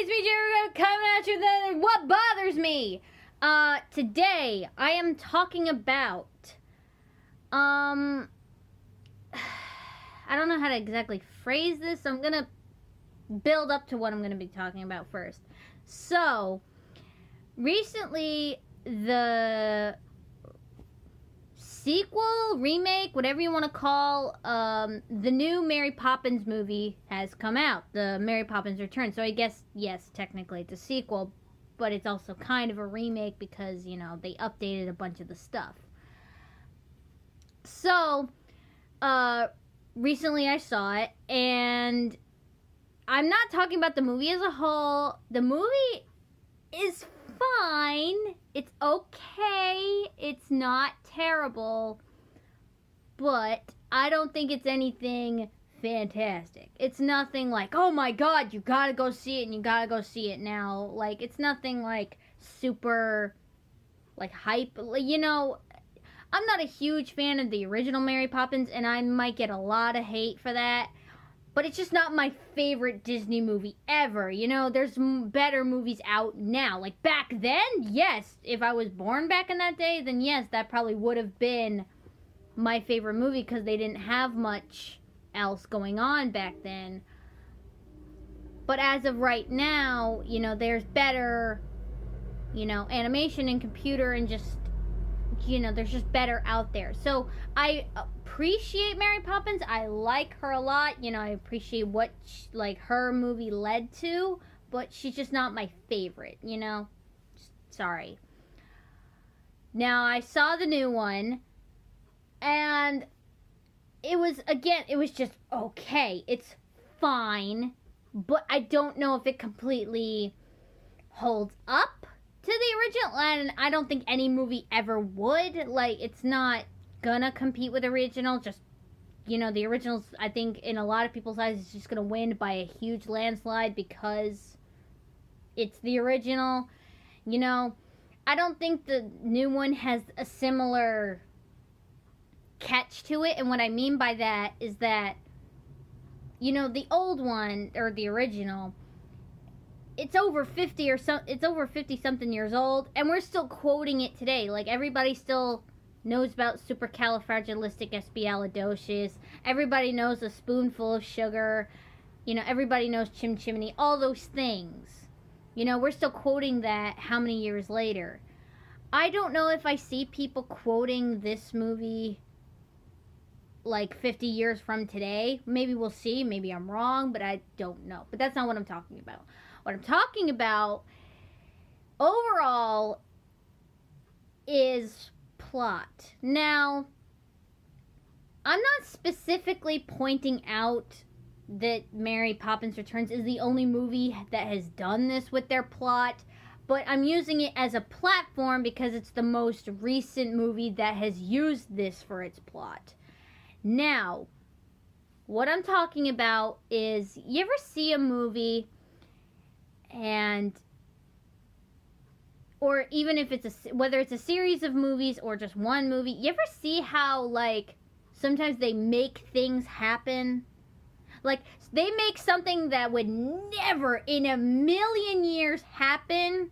it's me, Jerry, coming at you then. What bothers me? Today, I am talking about, I don't know how to exactly phrase this, so I'm gonna build up to what I'm gonna be talking about first. So, recently, the sequel, remake, whatever you want to call, the new Mary Poppins movie has come out. The Mary Poppins Return. So I guess, yes, technically it's a sequel, but it's also kind of a remake because, you know, they updated a bunch of the stuff. So, recently I saw it, and I'm not talking about the movie as a whole. The movie is fine. It's okay. It's not terrible. But I don't think it's anything fantastic. It's nothing like, oh my god, you gotta go see it and you gotta go see it now. Like, it's nothing like super, like, hype. You know, I'm not a huge fan of the original Mary Poppins, and I might get a lot of hate for that. But it's just not my favorite Disney movie ever. You know, there's better movies out now. Like, back then, yes. If I was born back in that day, then yes, that probably would have been my favorite movie because they didn't have much else going on back then. But as of right now, you know, there's better, you know, animation and computer and just, you know, there's just better out there. So I appreciate Mary Poppins. I like her a lot. You know, I appreciate what like her movie led to, but she's just not my favorite, you know? Sorry. Now, I saw the new one, and it was just okay. It's fine, but I don't know if it completely holds up to the original, and I don't think any movie ever would. Like, it's not gonna compete with the original. Just, you know, the original's, I think, in a lot of people's eyes, is just gonna win by a huge landslide because it's the original. You know, I don't think the new one has a similar catch to it, and what I mean by that is that, you know, the old one, or the original, it's over 50 or so. It's over 50 something years old, and we're still quoting it today. Like, everybody still knows about supercalifragilisticexpialidocious. Everybody knows a spoonful of sugar. You know, everybody knows chim chimney. All those things. You know, we're still quoting that how many years later? I don't know if I see people quoting this movie like 50 years from today. Maybe we'll see. Maybe I'm wrong, but I don't know. But that's not what I'm talking about. What I'm talking about overall is plot. Now, I'm not specifically pointing out that Mary Poppins Returns is the only movie that has done this with their plot, but I'm using it as a platform because it's the most recent movie that has used this for its plot. Now, what I'm talking about is, you ever see a movie and, or even if it's whether it's a series of movies or just one movie, you ever see how, like, sometimes they make things happen? Like, they make something that would never in a million years happen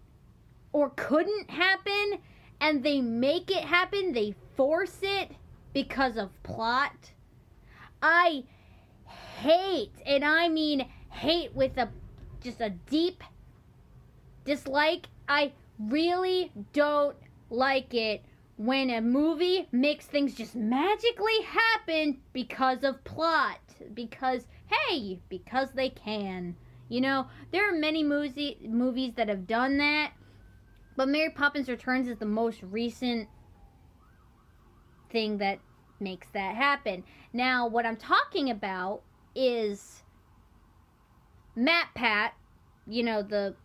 or couldn't happen, and they make it happen, they force it because of plot. I hate, and I mean hate with just a deep dislike. I really don't like it when a movie makes things just magically happen because of plot. Because, hey, because they can. You know, there are many movies that have done that, but Mary Poppins Returns is the most recent thing that makes that happen. Now, what I'm talking about is MatPat, you know, the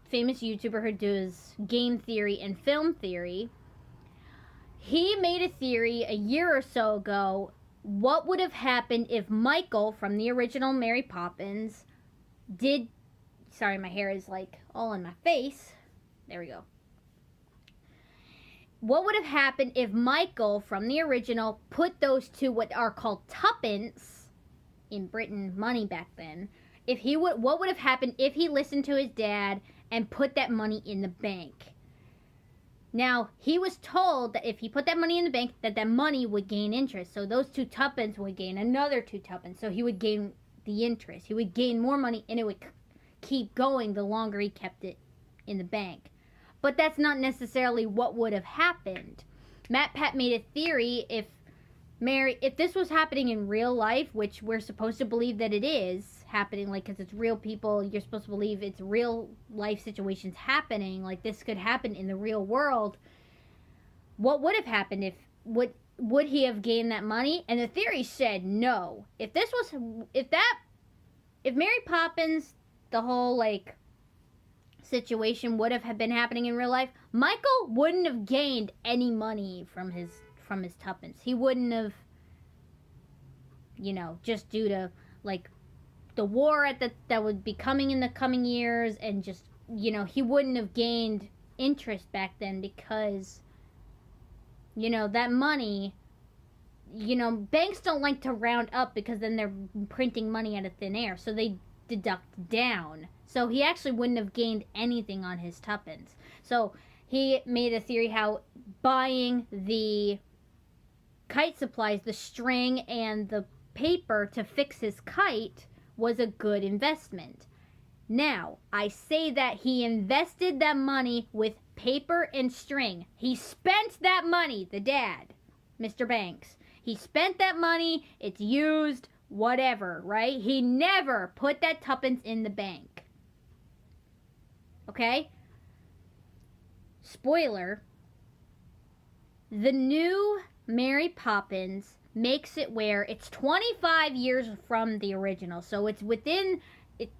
famous YouTuber who does game theory and film theory. He made a theory a year or so ago. What would have happened if Michael from the original Mary Poppins did... Sorry, my hair is like all in my face. There we go. What would have happened if Michael from the original put those two, what are called tuppence, in Britain, money back then, what would have happened if he listened to his dad and put that money in the bank. Now, he was told that if he put that money in the bank, that money would gain interest. So those 2 tuppence would gain another 2 tuppence. So he would gain the interest. He would gain more money, and it would keep going the longer he kept it in the bank. But that's not necessarily what would have happened. MatPat made a theory if this was happening in real life, which we're supposed to believe that it is happening, like, because it's real people, you're supposed to believe it's real life situations happening, like this could happen in the real world. What would have happened if would he have gained that money? And the theory said no. If Mary Poppins, the whole like situation would have been happening in real life, Michael wouldn't have gained any money from his tuppence. He wouldn't have, just due to like the war that would be coming in the coming years, and just, he wouldn't have gained interest back then because, that money, banks don't like to round up because then they're printing money out of thin air, so they deduct down. So he actually wouldn't have gained anything on his tuppence. So he made a theory how buying the kite supplies, the string and the paper to fix his kite, was a good investment. Now, I say that he invested that money with paper and string. He spent that money, the dad, Mr. Banks. He spent that money, it's used, whatever, right? He never put that tuppence in the bank. Okay? Spoiler, the new Mary Poppins makes it where it's 25 years from the original. So it's within it,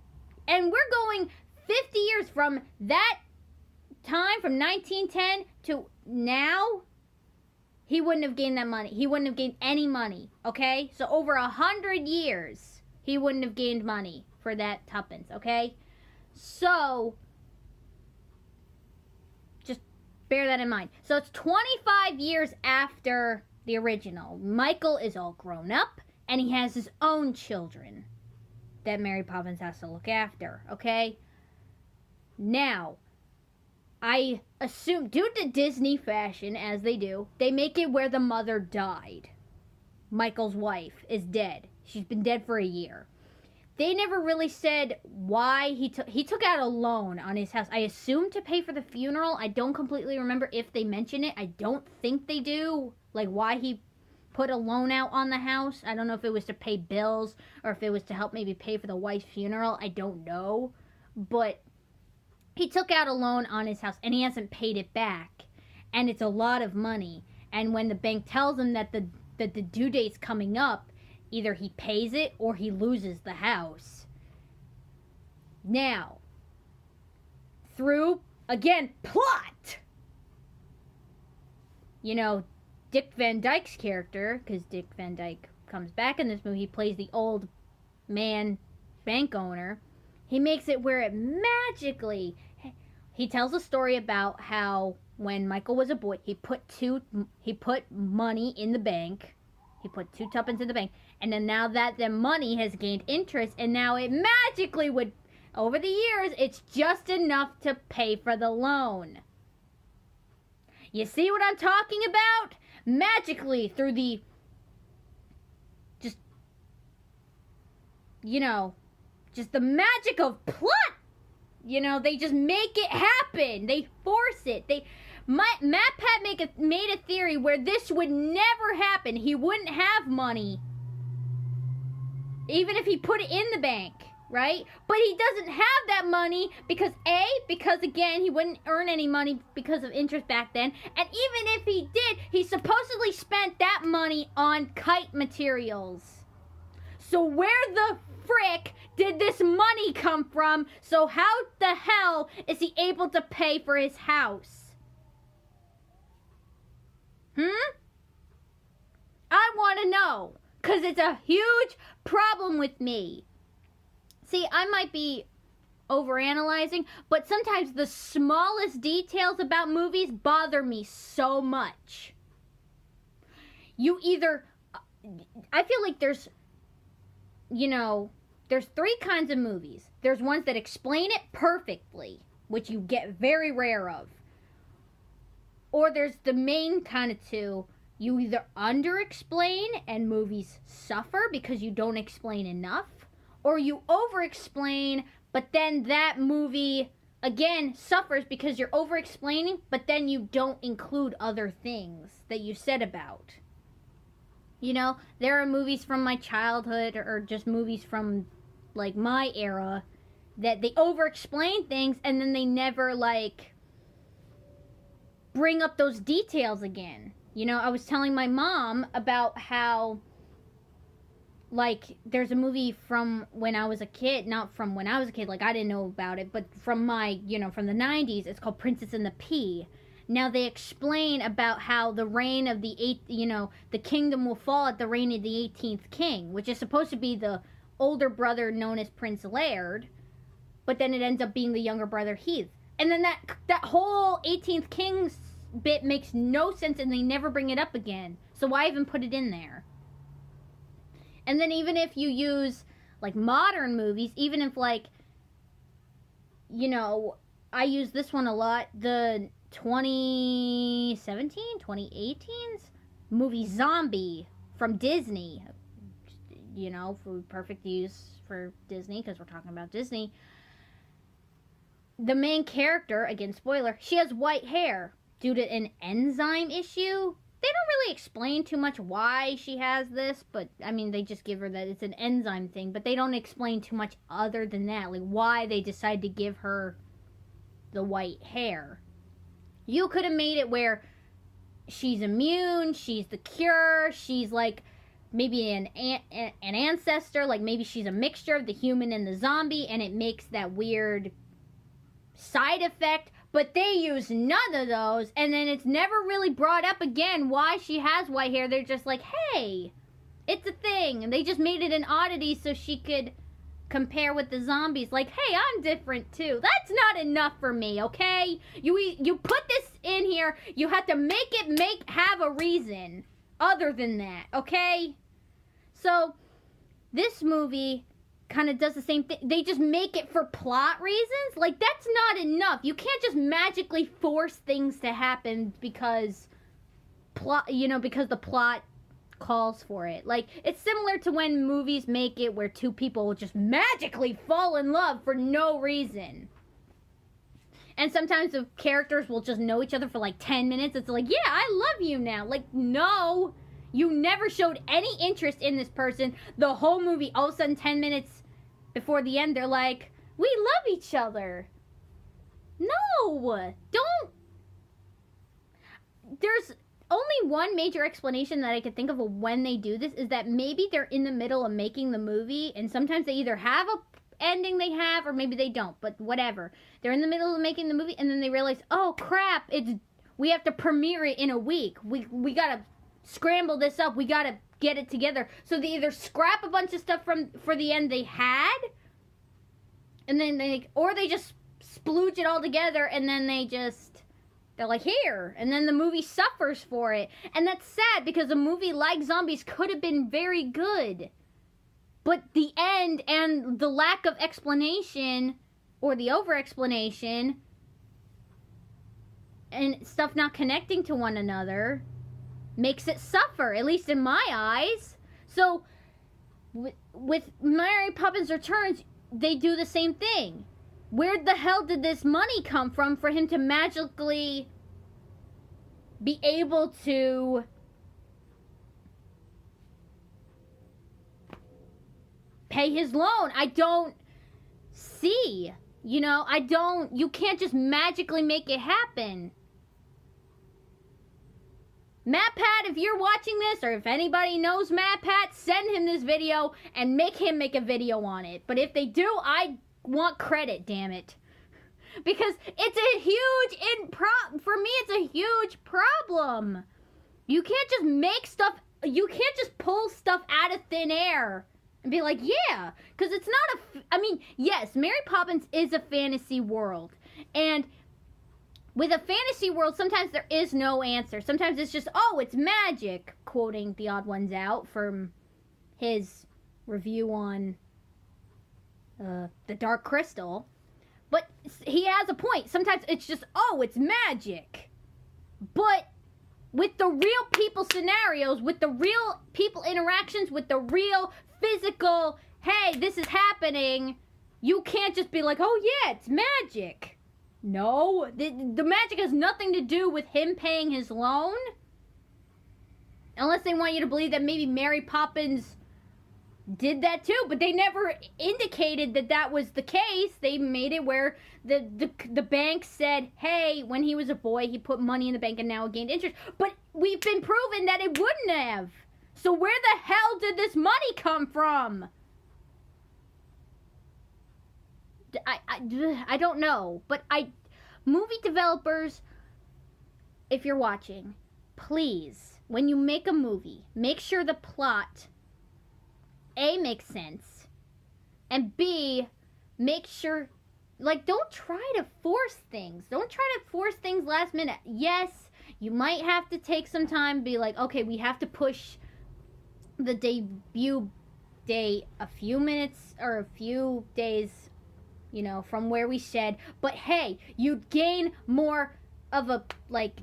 and we're going 50 years from that time, from 1910 to now. He wouldn't have gained that money. He wouldn't have gained any money, okay? So over 100 years, he wouldn't have gained money for that tuppence, okay? So just bear that in mind. So it's 25 years after the original. Michael is all grown up, and he has his own children that Mary Poppins has to look after, okay? Now, I assume, due to Disney fashion, as they do, they make it where the mother died. Michael's wife is dead. She's been dead for a year. They never really said why he took out a loan on his house. I assume to pay for the funeral. I don't completely remember if they mention it. I don't think they do. Like, why he put a loan out on the house. I don't know if it was to pay bills or if it was to help maybe pay for the wife's funeral. I don't know. But he took out a loan on his house and he hasn't paid it back. And it's a lot of money. And when the bank tells him that the due date's coming up, either he pays it or he loses the house. Now, through, again, plot! Dick Van Dyke's character, because Dick Van Dyke comes back in this movie, he plays the old man bank owner. He makes it where it magically, he tells a story about how when Michael was a boy, he put money in the bank. He put 2 tuppence in the bank, and then now that the money has gained interest, and now it magically would, over the years, it's just enough to pay for the loan. You see what I'm talking about? Magically, through the, just the magic of plot. They just make it happen. They force it. MatPat made a theory where this would never happen. He wouldn't have money, even if he put it in the bank, right? But he doesn't have that money because again, he wouldn't earn any money because of interest back then. And even if he did, he supposedly spent that money on kite materials. So where the frick did this money come from? So how the hell is he able to pay for his house? I want to know, because it's a huge problem with me. See, I might be overanalyzing, but sometimes the smallest details about movies bother me so much. I feel like there's, there's 3 kinds of movies. There's ones that explain it perfectly, which you get very rare of. Or there's the main kind of 2. You either under-explain and movies suffer because you don't explain enough, or you over-explain, but then that movie, again, suffers because you're over-explaining, but then you don't include other things that you said about. You know, there are movies from my childhood or just movies from, like, my era that they over-explain things and then they never, like, bring up those details again. You know, I was telling my mom about how, like, there's a movie from when I was a kid, not from when I was a kid, like, I didn't know about it, but from my, you know, from the 90s, it's called Princess and the Pea. Now, they explain about how the reign of the kingdom will fall at the reign of the 18th king, which is supposed to be the older brother known as Prince Laird, but then it ends up being the younger brother Heath. And then that whole 18th king's bit makes no sense and they never bring it up again. So why even put it in there? And then even if you use, like, modern movies, even if, like, you know, I use this one a lot, the 2018's movie Zombie from Disney. You know, for perfect use for Disney, because we're talking about Disney. The main character, again, spoiler, she has white hair due to an enzyme issue. They don't really explain too much why she has this, but, I mean, they just give her that it's an enzyme thing, but they don't explain too much other than that, like, why they decide to give her the white hair. You could have made it where she's immune, she's the cure, she's, like, maybe an ancestor, like, maybe she's a mixture of the human and the zombie, and it makes that weird side effect, but they use none of those, and then it's never really brought up again why she has white hair. They're just like, hey, it's a thing, and they just made it an oddity so she could compare with the zombies, like, hey, I'm different too. That's not enough for me, okay? You put this in here, you have to have a reason other than that, okay? So this movie kind of does the same thing. They just make it for plot reasons. Like, that's not enough. You can't just magically force things to happen because because the plot calls for it. Like, it's similar to when movies make it where 2 people will just magically fall in love for no reason. And sometimes the characters will just know each other for like 10 minutes. It's like, yeah, I love you now. Like, no. You never showed any interest in this person. The whole movie, all of a sudden, 10 minutes before the end, they're like, we love each other. No! Don't. There's only one major explanation that I could think of when they do this is that maybe they're in the middle of making the movie, and sometimes they either have a ending they have, or maybe they don't, but whatever. They're in the middle of making the movie, and then they realize, oh crap, we have to premiere it in a week. We gotta scramble this up. We gotta get it together. So they either scrap a bunch of stuff for the end they had, and then they just splooge it all together, and then they're like, here, and then the movie suffers for it. And that's sad, because a movie like Zombies could have been very good. But the end and the lack of explanation, or the over-explanation, and stuff not connecting to one another, makes it suffer, at least in my eyes. So, with Mary Poppins Returns, they do the same thing. Where the hell did this money come from for him to magically be able to pay his loan? I don't see. You can't just magically make it happen. MatPat, if you're watching this, or if anybody knows MatPat, send him this video and make him make a video on it. But if they do, I want credit, damn it. Because it's a huge for me, it's a huge problem. You can't just make stuff, you can't just pull stuff out of thin air and be like, yeah, because it's not yes, Mary Poppins is a fantasy world. And with a fantasy world, sometimes there is no answer. Sometimes it's just, oh, it's magic, quoting The Odd Ones Out from his review on the Dark Crystal. But he has a point. Sometimes it's just, oh, it's magic. But with the real people scenarios, with the real people interactions, with the real physical, hey, this is happening, you can't just be like, oh yeah, it's magic. No, the magic has nothing to do with him paying his loan. Unless they want you to believe that maybe Mary Poppins did that too, but they never indicated that that was the case. They made it where the bank said, hey, when he was a boy, he put money in the bank and now it gained interest. But we've been proven that it wouldn't have. So where the hell did this money come from? I don't know. But movie developers, if you're watching, please, when you make a movie, make sure the plot A, makes sense, and B, make sure, like, don't try to force things. Don't try to force things last minute. Yes, you might have to take some time, be like, okay, we have to push the debut date a few minutes or a few days, you know, from where we said, but hey, you'd gain more of a, like,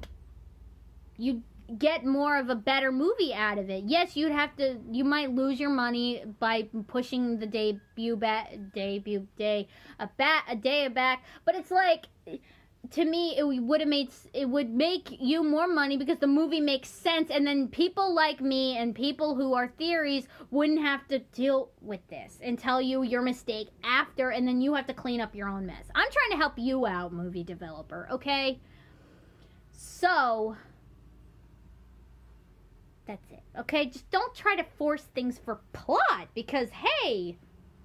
you'd get more of a better movie out of it. Yes, you might lose your money by pushing the debut day back, but it's like, to me, it would make you more money because the movie makes sense, and then people like me and people who are theories wouldn't have to deal with this and tell you your mistake after, and then you have to clean up your own mess. I'm trying to help you out, movie developer, okay? So that's it, okay? Just don't try to force things for plot because, hey,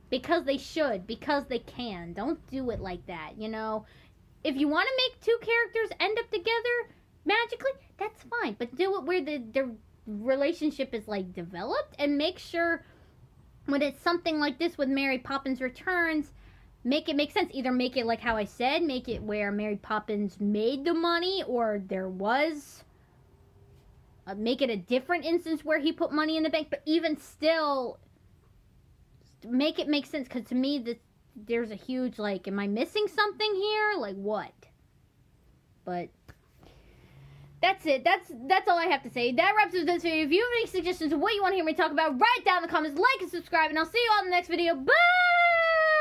because they should, because they can. Don't do it like that, you know? If you want to make two characters end up together magically, that's fine. But do it where the relationship is, like, developed, and make sure when it's something like this with Mary Poppins Returns, make it make sense. Either make it like how I said, make it where Mary Poppins made the money, or there was... make it a different instance where he put money in the bank, but even still, make it make sense, because to me, there's a huge, like, am I missing something here? Like, what? But that's it. That's all I have to say. That wraps up this video. If you have any suggestions of what you want to hear me talk about, write down in the comments, like and subscribe, and I'll see you all in the next video. Bye!